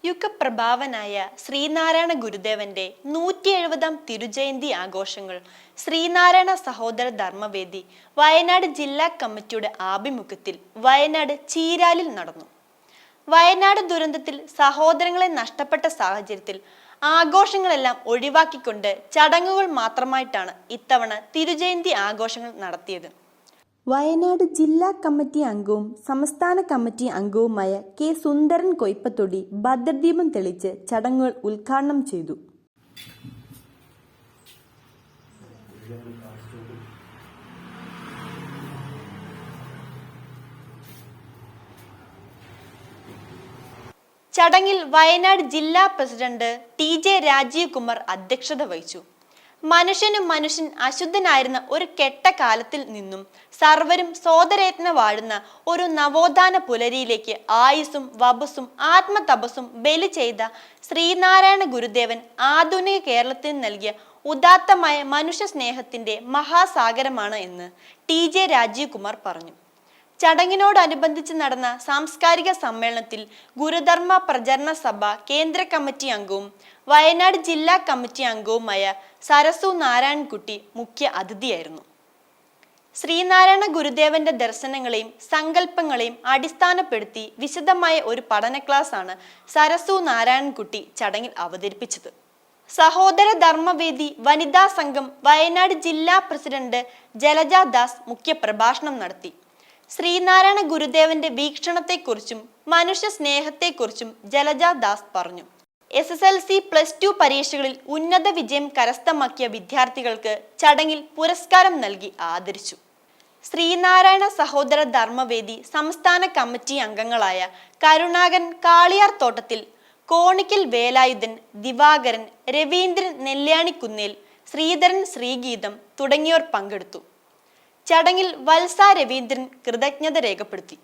യുഗപ്രഭാവനായ ശ്രീനാരായണ ഗുരുദേവന്റെ 170-ാം തിരുജയന്തി ആഘോഷങ്ങൾ ശ്രീനാരായണ സഹോദര ധർമ്മവേദി വയനാട് ജില്ലാ കമ്മിറ്റിയുടെ ആഭിമുഖ്യത്തിൽ വയനാട് ചീരാലിൽ നടന്നു. വയനാട് ദുരന്തത്തിൽ സഹോദരങ്ങളെ നഷ്ടപ്പെട്ട സാഹചര്യത്തിൽ ആഘോഷങ്ങളെല്ലാം ഒഴിവാക്കിക്കൊണ്ട് ചടങ്ങുകൾ മാത്രമായിട്ടാണ് ഇത്തവണ തിരുജയന്തി ആഘോഷങ്ങൾ നടത്തിയത്. വയനാട് ജില്ലാ കമ്മിറ്റി അംഗവും സംസ്ഥാന കമ്മിറ്റി അംഗവുമായ കെ സുന്ദരൻ കൊയ്പ്പത്തൊടി ഭദ്രദീപം തെളിച്ച് ചടങ്ങുകൾ ഉദ്ഘാടനം ചെയ്തു. ചടങ്ങിൽ വയനാട് ജില്ലാ പ്രസിഡന്റ് ടി.ജെ. രാജീവ് കുമാർ അധ്യക്ഷത വഹിച്ചു. മനുഷ്യൻ അശുദ്ധനായിരുന്ന ഒരു കെട്ട കാലത്തിൽ നിന്നും സർവരും സോദരയത്ന വാഴുന്ന ഒരു നവോത്ഥാന പുലരിയിലേക്ക് ആയുസ്സും വപസ്സും ആത്മതപസ്സും ബലി ചെയ്ത ശ്രീനാരായണ ഗുരുദേവൻ ആധുനിക കേരളത്തിന് നൽകിയ ഉദാത്തമായ മനുഷ്യ സ്നേഹത്തിന്റെ മഹാസാഗരമാണ് എന്ന് ടി.ജെ. രാജീവ് കുമാർ പറഞ്ഞു. ചടങ്ങിനോടനുബന്ധിച്ച് നടന്ന സാംസ്കാരിക സമ്മേളനത്തിൽ ഗുരുധർമ്മ പ്രചരണ സഭ കേന്ദ്ര കമ്മിറ്റി അംഗവും വയനാട് ജില്ലാ കമ്മിറ്റി അംഗവുമായ സരസു നാരായൺകുട്ടി മുഖ്യ അതിഥിയായിരുന്നു. ശ്രീനാരായണ ഗുരുദേവന്റെ ദർശനങ്ങളെയും സങ്കല്പങ്ങളെയും അടിസ്ഥാനപ്പെടുത്തി വിശദമായ ഒരു പഠന ക്ലാസ്സാണ് സരസു നാരായൺകുട്ടി ചടങ്ങിൽ അവതരിപ്പിച്ചത്. സഹോദര ധർമ്മവേദി വനിതാ സംഘം വയനാട് ജില്ലാ പ്രസിഡന്റ് ജലജ ദാസ് മുഖ്യ പ്രഭാഷണം നടത്തി. ശ്രീനാരായണ ഗുരുദേവന്റെ വീക്ഷണത്തെക്കുറിച്ചും മനുഷ്യ സ്നേഹത്തെക്കുറിച്ചും ജലജ ദാസ് പറഞ്ഞു. SSLC +2 പരീക്ഷകളിൽ ഉന്നത വിജയം കരസ്ഥമാക്കിയ വിദ്യാർത്ഥികൾക്ക് ചടങ്ങിൽ പുരസ്കാരം നൽകി ആദരിച്ചു. ശ്രീനാരായണ സഹോദര ധർമ്മവേദി സംസ്ഥാന കമ്മിറ്റി അംഗങ്ങളായ കരുണാകരൻ കാളിയാർ തോട്ടത്തിൽ, കോണിക്കൽ വേലായുധൻ, ദിവാകരൻ, രവീന്ദ്രൻ നെല്ലിയാണിക്കുന്നേൽ, ശ്രീധരൻ ശ്രീഗീതം തുടങ്ങിയവർ പങ്കെടുത്തു. ചടങ്ങിൽ വത്സ രവീന്ദ്രൻ കൃതജ്ഞത രേഖപ്പെടുത്തി.